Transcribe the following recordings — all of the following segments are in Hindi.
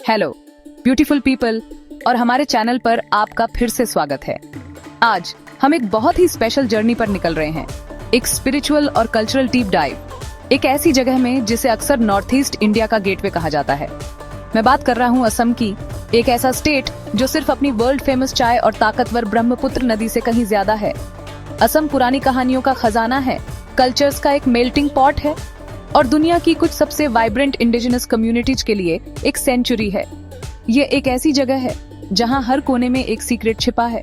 हेलो ब्यूटीफुल पीपल, और हमारे चैनल पर आपका फिर से स्वागत है। आज हम एक बहुत ही स्पेशल जर्नी पर निकल रहे हैं, एक स्पिरिचुअल और कल्चरल डीप डाइव, एक ऐसी जगह में जिसे अक्सर नॉर्थ ईस्ट इंडिया का गेटवे कहा जाता है। मैं बात कर रहा हूँ असम की, एक ऐसा स्टेट जो सिर्फ अपनी वर्ल्ड फेमस चाय और ताकतवर ब्रह्मपुत्र नदी से कहीं ज्यादा है। असम पुरानी कहानियों का खजाना है, कल्चर्स का एक मेल्टिंग पॉट है और दुनिया की कुछ सबसे वाइब्रेंट इंडिजिनस कम्युनिटीज के लिए एक सेंचुरी है। ये एक ऐसी जगह है जहां हर कोने में एक सीक्रेट छिपा है,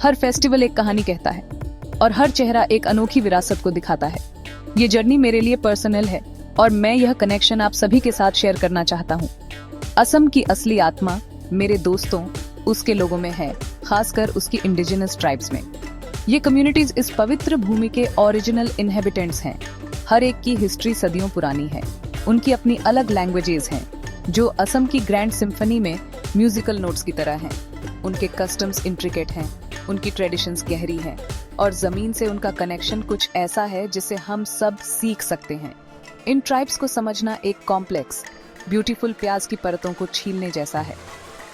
हर फेस्टिवल एक कहानी कहता है और हर चेहरा एक अनोखी विरासत को दिखाता है। ये जर्नी मेरे लिए पर्सनल है और मैं यह कनेक्शन आप सभी के साथ शेयर करना चाहता हूँ। असम की असली आत्मा मेरे दोस्तों, उसके लोगों में है, खासकर उसकी इंडिजिनस ट्राइब्स में। ये कम्युनिटीज इस पवित्र भूमि के ओरिजिनल इनहेबिटेंट्स हैं। हर एक की हिस्ट्री सदियों पुरानी है, उनकी अपनी अलग लैंग्वेजेस हैं जो असम की ग्रैंड सिम्फनी में म्यूजिकल नोट्स की तरह हैं। उनके कस्टम्स इंट्रिकेट हैं, उनकी ट्रेडिशंस गहरी हैं और जमीन से उनका कनेक्शन कुछ ऐसा है जिसे हम सब सीख सकते हैं। इन ट्राइब्स को समझना एक कॉम्प्लेक्स ब्यूटीफुल प्याज की परतों को छीलने जैसा है।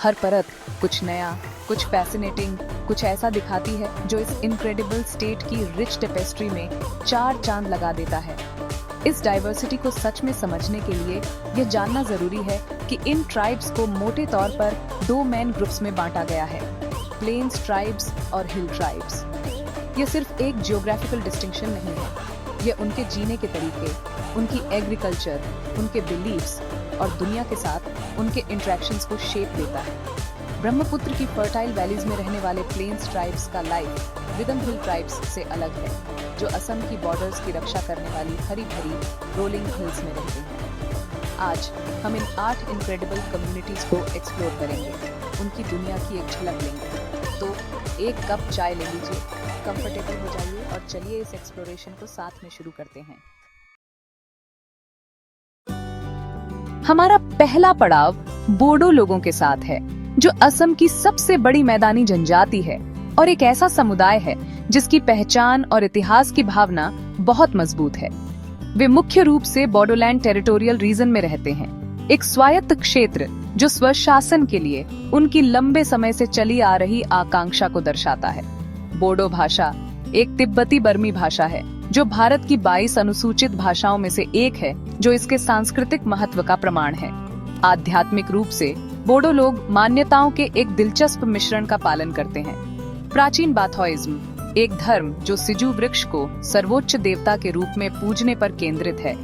हर परत कुछ नया, कुछ फैसिनेटिंग, कुछ ऐसा दिखाती है जो इस इनक्रेडिबल स्टेट की रिच टेपेस्ट्री में चार चांद लगा देता है। इस डाइवर्सिटी को सच में समझने के लिए यह जानना जरूरी है कि इन ट्राइब्स को मोटे तौर पर दो मेन ग्रुप्स में बांटा गया है, प्लेन्स ट्राइब्स और हिल ट्राइब्स। यह सिर्फ एक जियोग्राफिकल डिस्टिंक्शन नहीं है, यह उनके जीने के तरीके, उनकी एग्रीकल्चर, उनके बिलीफ्स और दुनिया के साथ उनके इंटरेक्शंस को शेप देता है। ब्रह्मपुत्र की फर्टाइल वैलीज में रहने वाले प्लेन्स ट्राइब्स का लाइफ रिदम हिल ट्राइब्स से अलग है, जो असम की बॉर्डर्स की रक्षा करने वाली हरी भरी रोलिंग हिल्स में रहते हैं। आज हम इन 8 इनक्रेडिबल कम्युनिटीज को एक्सप्लोर करेंगे, उनकी दुनिया की एक झलक लेंगे। तो एक कप चाय ले लीजिए, कंफर्टेबल हो जाइए और चलिए इस एक्सप्लोरेशन को साथ में शुरू करते हैं। हमारा पहला पड़ाव बोडो लोगों के साथ है, जो असम की सबसे बड़ी मैदानी जनजाति है और एक ऐसा समुदाय है जिसकी पहचान और इतिहास की भावना बहुत मजबूत है। वे मुख्य रूप से बोडोलैंड टेरिटोरियल रीजन में रहते हैं, एक स्वायत्त क्षेत्र जो स्वशासन के लिए उनकी लंबे समय से चली आ रही आकांक्षा को दर्शाता है। बोडो भाषा एक तिब्बती बर्मी भाषा है जो भारत की 22 अनुसूचित भाषाओं में से एक है, जो इसके सांस्कृतिक महत्व का प्रमाण है। आध्यात्मिक रूप से बोडो लोग मान्यताओं के एक दिलचस्प मिश्रण का पालन करते हैं। प्राचीन बाथोइज्म, एक धर्म जो सिजू वृक्ष को सर्वोच्च देवता के रूप में पूजने पर केंद्रित है,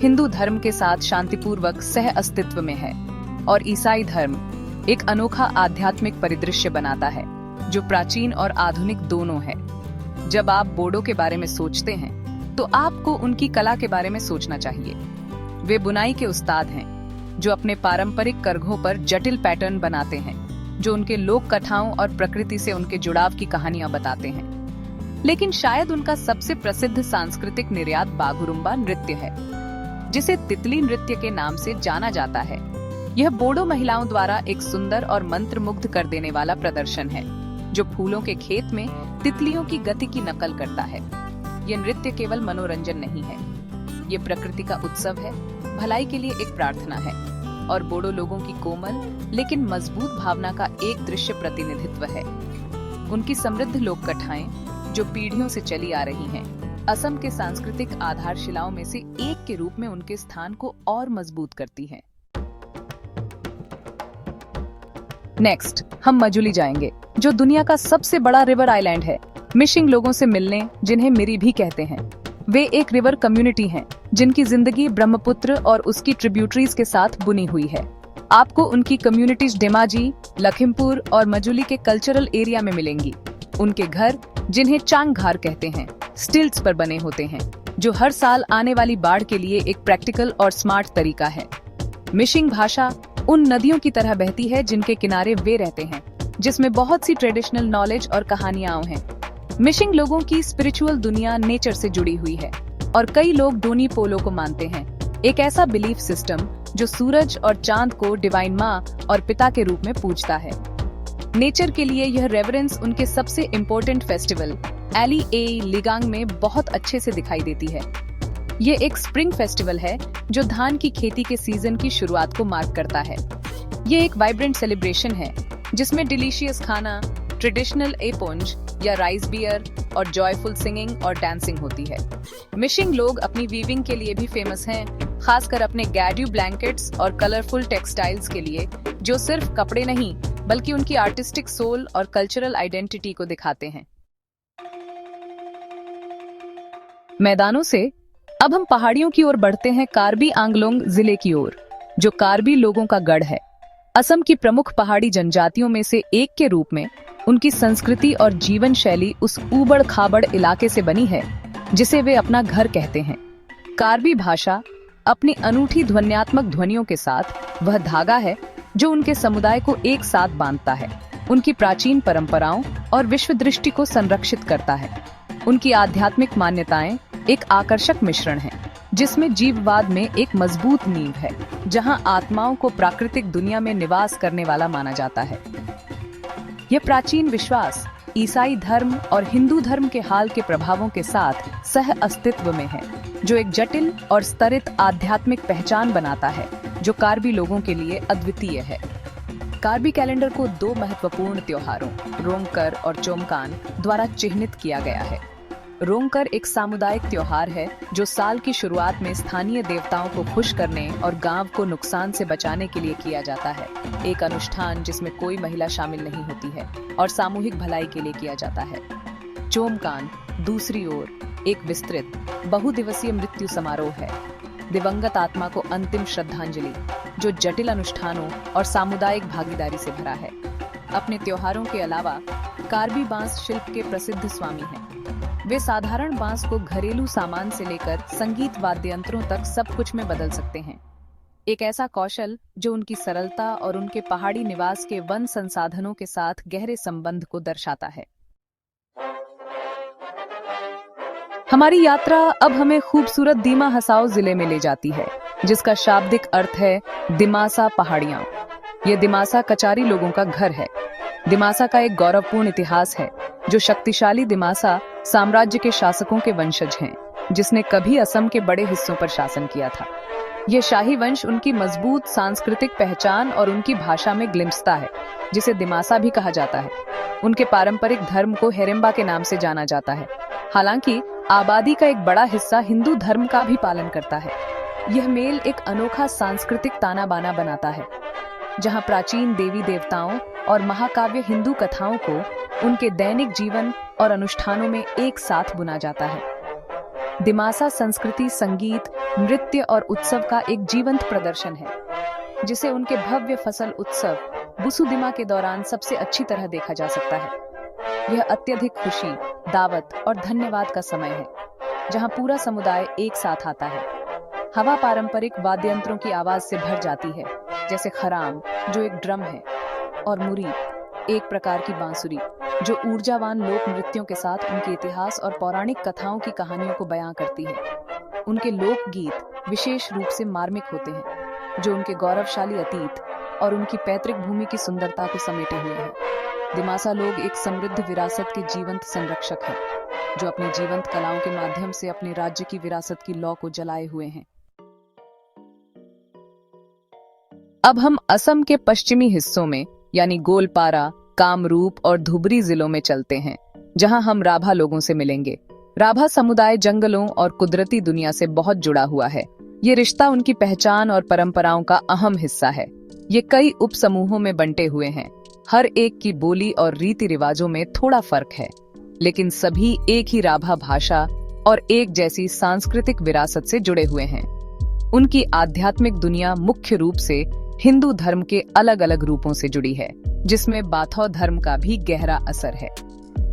हिंदू धर्म के साथ शांतिपूर्वक सह अस्तित्व में है, और ईसाई धर्म एक अनोखा आध्यात्मिक परिदृश्य बनाता है जो प्राचीन और आधुनिक दोनों है। जब आप बोडो के बारे में सोचते हैं तो आपको उनकी कला के बारे में सोचना चाहिए। वे बुनाई के उस्ताद हैं जो अपने पारंपरिक करघों पर जटिल पैटर्न बनाते हैं, जो उनके लोक कथाओं और प्रकृति से उनके जुड़ाव की कहानियां बताते हैं। लेकिन शायद उनका सबसे प्रसिद्ध सांस्कृतिक निर्यात बागुरुम्बा नृत्य है, जिसे तितली नृत्य के नाम से जाना जाता है। यह बोडो महिलाओं द्वारा एक सुंदर और मंत्रमुग्ध कर देने वाला प्रदर्शन है, जो फूलों के खेत में तितलियों की गति की नकल करता है। यह नृत्य केवल मनोरंजन नहीं है, ये प्रकृति का उत्सव है, भलाई के लिए एक प्रार्थना है और बोडो लोगों की कोमल लेकिन मजबूत भावना का एक दृश्य प्रतिनिधित्व है। उनकी समृद्ध लोक कथाएं जो पीढ़ियों से चली आ रही हैं, असम के सांस्कृतिक आधारशिलाओं में से एक के रूप में उनके स्थान को और मजबूत करती हैं। नेक्स्ट हम मजुली जाएंगे, जो दुनिया का सबसे बड़ा रिवर आइलैंड है, मिशिंग लोगों से मिलने, जिन्हें मिरी भी कहते हैं। वे एक रिवर कम्युनिटी हैं जिनकी जिंदगी ब्रह्मपुत्र और उसकी ट्रिब्यूटरीज के साथ बुनी हुई है। आपको उनकी कम्युनिटीज डेमाजी, लखीमपुर और मजुली के कल्चरल एरिया में मिलेंगी। उनके घर, जिन्हें चांगघार कहते हैं, स्टिल्ट्स पर बने होते हैं, जो हर साल आने वाली बाढ़ के लिए एक प्रैक्टिकल और स्मार्ट तरीका है। मिशिंग भाषा उन नदियों की तरह बहती है जिनके किनारे वे रहते हैं, जिसमें बहुत सी ट्रेडिशनल नॉलेज और कहानियां हैं। मिशिंग लोगों की स्पिरिचुअल दुनिया नेचर से जुड़ी हुई है और कई लोग डोनी पोलो को मानते हैं, एक ऐसा बिलीफ सिस्टम जो सूरज और चांद को डिवाइन माँ और पिता के रूप में पूजता है। नेचर के लिए यह रेवरेंस उनके सबसे इम्पोर्टेंट फेस्टिवल एली ए लिगांग में बहुत अच्छे से दिखाई देती है। ये एक स्प्रिंग फेस्टिवल है जो धान की खेती के सीजन की शुरुआत को मार्क करता है। ये एक वाइब्रेंट सेलिब्रेशन है जिसमें डिलीशियस खाना, ट्रेडिशनल एपोंज या राइस बियर और जॉयफुल सिंगिंग और डांसिंग होती है। मिशिंग लोग अपनी वीविंग के लिए भी फेमस हैं, खासकर अपने गैड्यू ब्लैंकेट्स और कलरफुल टेक्सटाइल्स के लिए, जो सिर्फ कपड़े नहीं बल्कि उनकी आर्टिस्टिक सोल और कल्चरल आइडेंटिटी को दिखाते हैं। मैदानों से अब हम पहाड़ियों की ओर बढ़ते हैं, कार्बी आंगलोंग जिले की ओर, जो कार्बी लोगों का गढ़ है। असम की प्रमुख पहाड़ी जनजातियों में से एक के रूप में उनकी संस्कृति और जीवन शैली उस ऊबड़ खाबड़ इलाके से बनी है जिसे वे अपना घर कहते हैं। कार्बी भाषा अपनी अनूठी ध्वन्यात्मक ध्वनियों के साथ वह धागा है जो उनके समुदाय को एक साथ बांधता है, उनकी प्राचीन परंपराओं और विश्व दृष्टि को संरक्षित करता है। उनकी आध्यात्मिक मान्यताएं एक आकर्षक मिश्रण है जिसमें जीववाद में एक मजबूत नींव है, जहां आत्माओं को प्राकृतिक दुनिया में निवास करने वाला माना जाता है। यह प्राचीन विश्वास ईसाई धर्म और हिंदू धर्म के हाल के प्रभावों के साथ सह अस्तित्व में है, जो एक जटिल और स्तरित आध्यात्मिक पहचान बनाता है जो कार्बी लोगों के लिए अद्वितीय है। कार्बी कैलेंडर को दो महत्वपूर्ण त्योहारों रोंगकर और चोमकान द्वारा चिह्नित किया गया है। रोंगकर एक सामुदायिक त्योहार है जो साल की शुरुआत में स्थानीय देवताओं को खुश करने और गांव को नुकसान से बचाने के लिए किया जाता है। एक अनुष्ठान जिसमें कोई महिला शामिल नहीं होती है और सामूहिक भलाई के लिए किया जाता है। चोमकान दूसरी ओर एक विस्तृत बहुदिवसीय मृत्यु समारोह है, दिवंगत आत्मा को अंतिम श्रद्धांजलि, जो जटिल अनुष्ठानों और सामुदायिक भागीदारी से भरा है। अपने त्योहारों के अलावा कार्बी बांस शिल्प के प्रसिद्ध स्वामी हैं। वे साधारण बांस को घरेलू सामान से लेकर संगीत वाद्य यंत्रों तक सब कुछ में बदल सकते हैं, एक ऐसा कौशल जो उनकी सरलता और उनके पहाड़ी निवास के वन संसाधनों के साथ गहरे संबंध को दर्शाता है। हमारी यात्रा अब हमें खूबसूरत दीमा हसाओ जिले में ले जाती है, जिसका शाब्दिक अर्थ है दिमासा पहाड़ियां। यह दिमासा कचारी लोगों का घर है। दिमासा का एक गौरवपूर्ण इतिहास है, जो शक्तिशाली दिमासा साम्राज्य के शासकों के वंशज हैं, जिसने कभी असम के बड़े हिस्सों पर शासन किया था। यह शाही वंश उनकी मजबूत सांस्कृतिक पहचान और उनकी भाषा में ग्लिम्सता है, जिसे दिमासा भी कहा जाता है। उनके पारंपरिक धर्म को हेरेम्बा के नाम से जाना जाता है, हालांकि आबादी का एक बड़ा हिस्सा हिंदू धर्म का भी पालन करता है। यह मेल एक अनोखा सांस्कृतिक ताना बाना बनाता है, जहां प्राचीन देवी देवताओं और महाकाव्य हिंदू कथाओं को उनके दैनिक जीवन और अनुष्ठानों में एक साथ बुना जाता है। दिमासा संस्कृति संगीत, नृत्य और उत्सव का एक जीवंत प्रदर्शन है, जिसे उनके भव्य फसल उत्सव बुसुदिमा के दौरान सबसे अच्छी तरह देखा जा सकता है। यह अत्यधिक खुशी, दावत और धन्यवाद का समय है, जहां पूरा समुदाय एक साथ आता है। हवा पारंपरिक वाद्य यंत्रों की आवाज से भर जाती है, जैसे खराम जो एक ड्रम है, और मुरी एक प्रकार की बांसुरी जो ऊर्जावान लोक नृत्यों के साथ उनके इतिहास और पौराणिक कथाओं की कहानियों को बयां करती है। उनके लोकगीत विशेष रूप से मार्मिक होते हैं, जो उनके गौरवशाली अतीत और उनकी पैतृक भूमि की सुंदरता को समेटे हुए हैं। दिमासा लोग एक समृद्ध विरासत के जीवंत संरक्षक हैं, जो अपने जीवंत कलाओं के माध्यम से अपने राज्य की विरासत की लौ को जलाए हुए हैं। अब हम असम के पश्चिमी हिस्सों में यानी गोलपारा, कामरूप और धुबरी जिलों में चलते हैं, जहां हम राभा लोगों से मिलेंगे। राभा समुदाय जंगलों और कुदरती दुनिया से बहुत जुड़ा हुआ है। ये रिश्ता उनकी पहचान और परंपराओं का अहम हिस्सा है। ये कई उप समूहों में बंटे हुए हैं। हर एक की बोली और रीति रिवाजों में थोड़ा फर्क है, लेकिन सभी एक ही राभा भाषा और एक जैसी सांस्कृतिक विरासत से जुड़े हुए हैं। उनकी आध्यात्मिक दुनिया मुख्य रूप से हिंदू धर्म के अलग अलग रूपों से जुड़ी है, जिसमें बाथौ धर्म का भी गहरा असर है।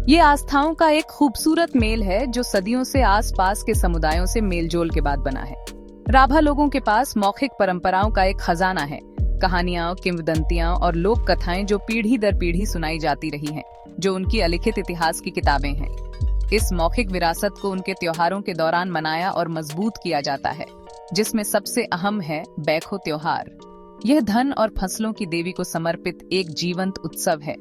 ये आस्थाओं का एक खूबसूरत मेल है, जो सदियों से आसपास के समुदायों से मेलजोल के बाद बना है। राभा लोगों के पास मौखिक परंपराओं का एक खजाना है, कहानियां, किंवदंतियां और लोक कथाएं जो पीढ़ी दर पीढ़ी सुनाई जाती रही हैं, जो उनकी अलिखित इतिहास की किताबें हैं। इस मौखिक विरासत को उनके त्योहारों के दौरान मनाया और मजबूत किया जाता है, जिसमें सबसे अहम है बैखो त्योहार। यह धन और फसलों की देवी को समर्पित एक जीवंत उत्सव है,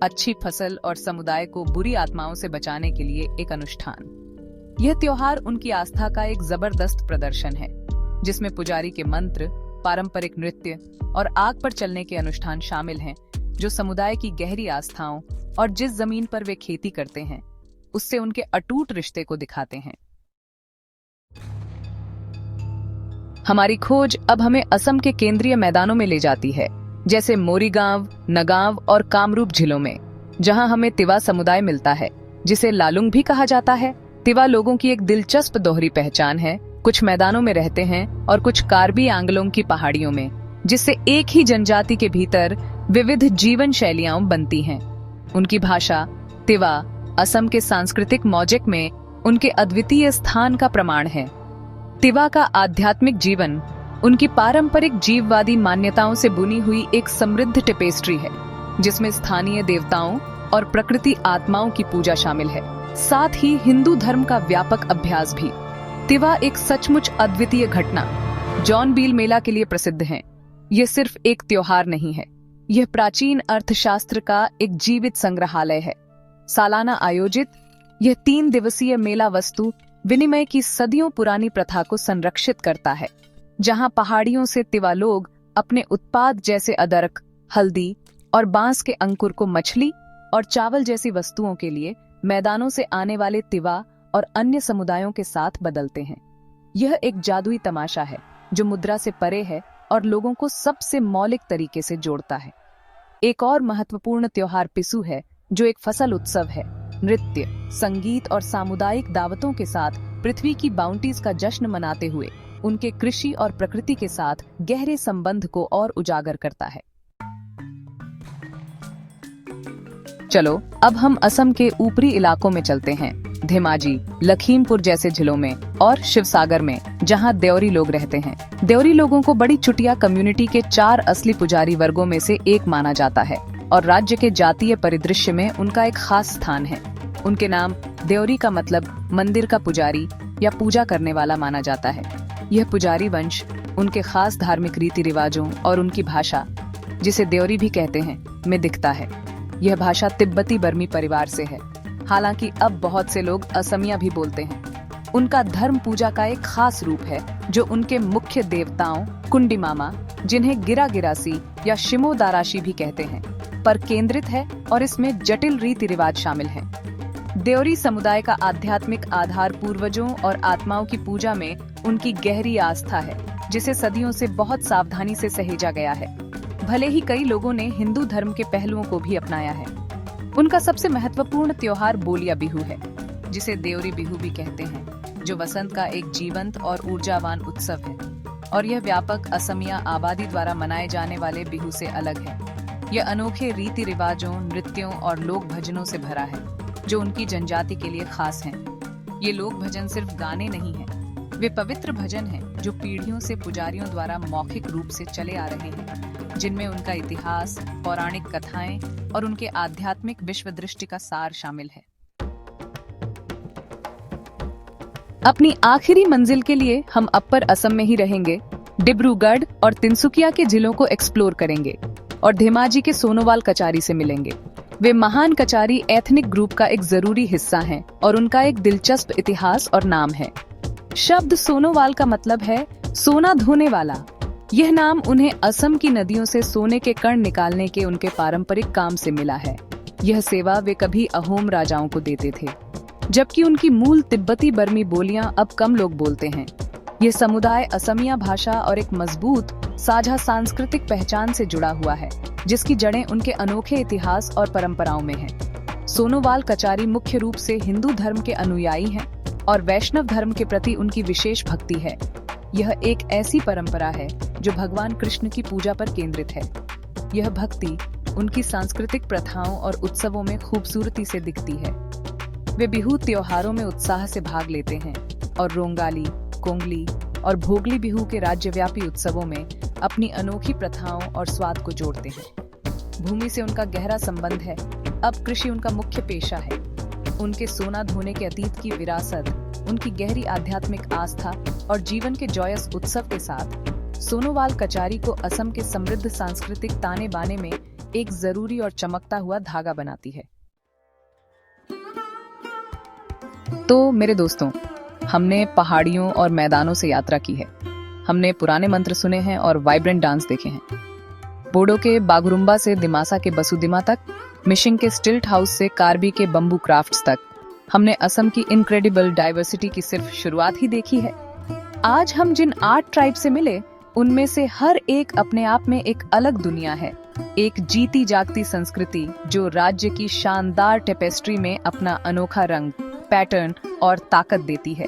अच्छी फसल और समुदाय को बुरी आत्माओं से बचाने के लिए एक अनुष्ठान। यह त्योहार उनकी आस्था का एक जबरदस्त प्रदर्शन है, जिसमें पुजारी के मंत्र, पारंपरिक नृत्य और आग पर चलने के अनुष्ठान शामिल हैं, जो समुदाय की गहरी आस्थाओं और जिस जमीन पर वे खेती करते हैं उससे उनके अटूट रिश्ते को दिखाते हैं। हमारी खोज अब हमें असम के केंद्रीय मैदानों में ले जाती है, जैसे मोरीगांव, नगांव और कामरूप जिलों में, जहां हमें तिवा समुदाय मिलता है, जिसे लालुंग भी कहा जाता है। तिवा लोगों की एक दिलचस्प दोहरी पहचान है। कुछ मैदानों में रहते हैं और कुछ कार्बी आंगलोंग की पहाड़ियों में, जिससे एक ही जनजाति के भीतर विविध जीवन शैलियां बनती हैं। उनकी भाषा तिवा असम के सांस्कृतिक मौजिक में उनके अद्वितीय स्थान का प्रमाण है। तिवा का आध्यात्मिक जीवन उनकी पारंपरिक जीववादी मान्यताओं से बुनी हुई एक समृद्ध टेपेस्ट्री है, जिसमें स्थानीय देवताओं और प्रकृति आत्माओं की पूजा शामिल है, साथ ही हिंदू धर्म का व्यापक अभ्यास भी। तिवा एक सचमुच अद्वितीय घटना जॉनबील मेला के लिए प्रसिद्ध है। यह सिर्फ एक त्योहार नहीं है, यह प्राचीन अर्थशास्त्र का एक जीवित संग्रहालय है। सालाना आयोजित यह 3 दिवसीय मेला वस्तु विनिमय की सदियों पुरानी प्रथा को संरक्षित करता है, जहां पहाड़ियों से तिवा लोग अपने उत्पाद जैसे अदरक, हल्दी और बांस के अंकुर को मछली और चावल जैसी वस्तुओं के लिए मैदानों से आने वाले तिवा और अन्य समुदायों के साथ बदलते हैं। यह एक जादुई तमाशा है जो मुद्रा से परे है और लोगों को सबसे मौलिक तरीके से जोड़ता है। एक और महत्वपूर्ण त्योहार पिसू है, जो एक फसल उत्सव है। नृत्य, संगीत और सामुदायिक दावतों के साथ पृथ्वी की बाउंटीज का जश्न मनाते हुए उनके कृषि और प्रकृति के साथ गहरे संबंध को और उजागर करता है। चलो अब हम असम के ऊपरी इलाकों में चलते हैं, धेमाजी, लखीमपुर जैसे जिलों में और शिवसागर में, जहां देवरी लोग रहते हैं। देवरी लोगों को बड़ी चुटिया कम्युनिटी के 4 असली पुजारी वर्गों में से एक माना जाता है और राज्य के जातीय परिदृश्य में उनका एक खास स्थान है। उनके नाम देवरी का मतलब मंदिर का पुजारी या पूजा करने वाला माना जाता है। यह पुजारी वंश उनके खास धार्मिक रीति रिवाजों और उनकी भाषा, जिसे देवरी भी कहते हैं, में दिखता है। यह भाषा तिब्बती बर्मी परिवार से है, हालांकि अब बहुत से लोग असमिया भी बोलते हैं। उनका धर्म पूजा का एक खास रूप है, जो उनके मुख्य देवताओं कुंडी मामा, जिन्हें गिरा गिरासी या शिमो दाराशी भी कहते हैं, पर केंद्रित है और इसमें जटिल रीति रिवाज शामिल हैं। देवरी समुदाय का आध्यात्मिक आधार पूर्वजों और आत्माओं की पूजा में उनकी गहरी आस्था है, जिसे सदियों से बहुत सावधानी से सहेजा गया है, भले ही कई लोगों ने हिंदू धर्म के पहलुओं को भी अपनाया है। उनका सबसे महत्वपूर्ण त्योहार बोलिया बिहू है, जिसे देवरी बिहू भी कहते हैं, जो वसंत का एक जीवंत और ऊर्जावान उत्सव है, और यह व्यापक असमिया आबादी द्वारा मनाए जाने वाले बिहू से अलग है। यह अनोखे रीति रिवाजों, नृत्यों और लोक भजनों से भरा है, जो उनकी जनजाति के लिए खास हैं। ये लोक भजन सिर्फ गाने नहीं हैं, वे पवित्र भजन हैं जो पीढ़ियों से पुजारियों द्वारा मौखिक रूप से चले आ रहे हैं, जिनमें उनका इतिहास, पौराणिक कथाएं और उनके आध्यात्मिक विश्व दृष्टि का सार शामिल है। अपनी आखिरी मंजिल के लिए हम अपर असम में ही रहेंगे, डिब्रूगढ़ और तिनसुकिया के जिलों को एक्सप्लोर करेंगे और धेमाजी के सोनोवाल कचारी से मिलेंगे। वे महान कचारी एथनिक ग्रुप का एक जरूरी हिस्सा हैं और उनका एक दिलचस्प इतिहास और नाम है। शब्द सोनोवाल का मतलब है सोना धोने वाला। यह नाम उन्हें असम की नदियों से सोने के कण निकालने के उनके पारंपरिक काम से मिला है। यह सेवा वे कभी अहोम राजाओं को देते थे, जबकि उनकी मूल तिब्बती बर्मी बोलियां अब कम लोग बोलते हैं। यह समुदाय असमिया भाषा और एक मजबूत साझा सांस्कृतिक पहचान से जुड़ा हुआ है, जिसकी जड़ें उनके अनोखे इतिहास और परंपराओं में हैं। सोनोवाल कचारी मुख्य रूप से हिंदू धर्म के अनुयायी हैं और वैष्णव धर्म के प्रति उनकी विशेष भक्ति है। यह एक ऐसी परंपरा है जो भगवान कृष्ण की पूजा पर केंद्रित है। यह भक्ति उनकी सांस्कृतिक प्रथाओं और उत्सवों में खूबसूरती से दिखती है। वे बिहू त्योहारों में उत्साह से भाग लेते हैं और रोंगाली, कोंगली और भोगली बिहू के राज्यव्यापी उत्सवों में अपनी अनोखी प्रथाओं और स्वाद को जोड़ते हैं। भूमि से उनका गहरा संबंध है, अब कृषि उनका मुख्य पेशा है। उनके सोना धोने के अतीत की विरासत, उनकी गहरी आध्यात्मिक आस्था और जीवन के जॉयस उत्सव के साथ सोनोवाल कचारी को असम के समृद्ध सांस्कृतिक ताने बाने में एक जरूरी और चमकता हुआ धागा बनाती है। तो मेरे दोस्तों, हमने पहाड़ियों और मैदानों से यात्रा की है। हमने पुराने मंत्र सुने हैं और वाइब्रेंट डांस देखे हैं। बोडो के बागुरुम्बा से दिमासा के बसुदिमा तक, मिशिंग के स्टिल्ट हाउस से कार्बी के बम्बू क्राफ्ट्स तक, हमने असम की इनक्रेडिबल डाइवर्सिटी की सिर्फ शुरुआत ही देखी है। आज हम जिन 8 ट्राइब से मिले, उनमें से हर एक अपने आप में एक अलग दुनिया है, एक जीती जागती संस्कृति जो राज्य की शानदार टेपेस्ट्री में अपना अनोखा रंग, पैटर्न और ताकत देती है।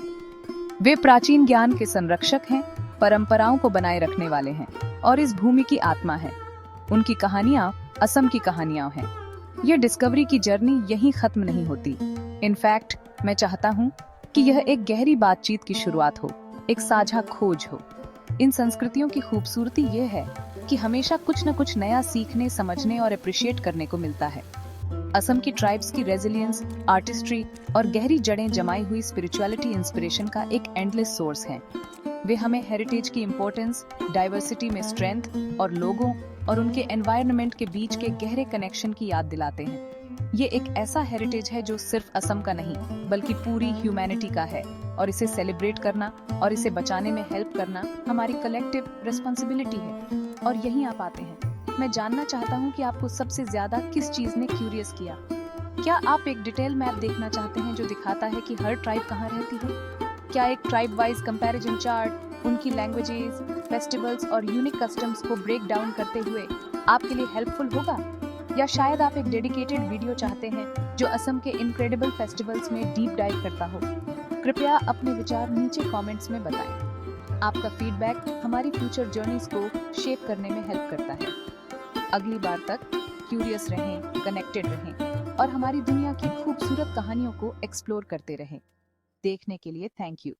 वे प्राचीन ज्ञान के संरक्षक हैं, परंपराओं को बनाए रखने वाले हैं और इस भूमि की आत्मा है। उनकी कहानियां असम की कहानियां हैं। ये डिस्कवरी की जर्नी यहीं खत्म नहीं होती। इनफैक्ट मैं चाहता हूँ कि यह एक गहरी बातचीत की शुरुआत हो, एक साझा खोज हो। इन संस्कृतियों की खूबसूरती ये है कि हमेशा कुछ न कुछ नया सीखने, समझने और अप्रिशिएट करने को मिलता है। असम की ट्राइब्स की रेजिलियंस, आर्टिस्ट्री और गहरी जड़ें जमाई हुई स्पिरिचुअलिटी इंस्पिरेशन का एक एंडलेस सोर्स है। वे हमें हेरिटेज की इम्पोर्टेंस, डाइवर्सिटी में स्ट्रेंथ और लोगों और उनके एनवायरनमेंट के बीच के गहरे कनेक्शन की याद दिलाते हैं। ये एक ऐसा हेरिटेज है जो सिर्फ असम का नहीं बल्कि पूरी ह्यूमैनिटी का है और इसे सेलिब्रेट करना और इसे बचाने में हेल्प करना हमारी कलेक्टिव रिस्पॉन्सिबिलिटी है। और यहीं आप आते हैं। मैं जानना चाहता हूँ कि आपको सबसे ज्यादा किस चीज ने क्यूरियस किया। क्या आप एक डिटेल मैप देखना चाहते हैं जो दिखाता है कि हर ट्राइब कहाँ रहती है? क्या एक ट्राइब वाइज कंपैरिजन चार्ट उनकी लैंग्वेजेस, फेस्टिवल्स और यूनिक कस्टम्स को ब्रेक डाउन करते हुए आपके लिए हेल्पफुल होगा? या शायद आप एक डेडिकेटेड वीडियो चाहते हैं जो असम के इनक्रेडिबल फेस्टिवल्स में डीप डाइव करता हो? कृपया अपने विचार नीचे कमेंट्स में बताएं। आपका फीडबैक हमारी फ्यूचर जर्नीज को शेप करने में हेल्प करता है। अगली बार तक क्यूरियस रहें, कनेक्टेड रहें और हमारी दुनिया की खूबसूरत कहानियों को एक्सप्लोर करते रहें। देखने के लिए थैंक यू।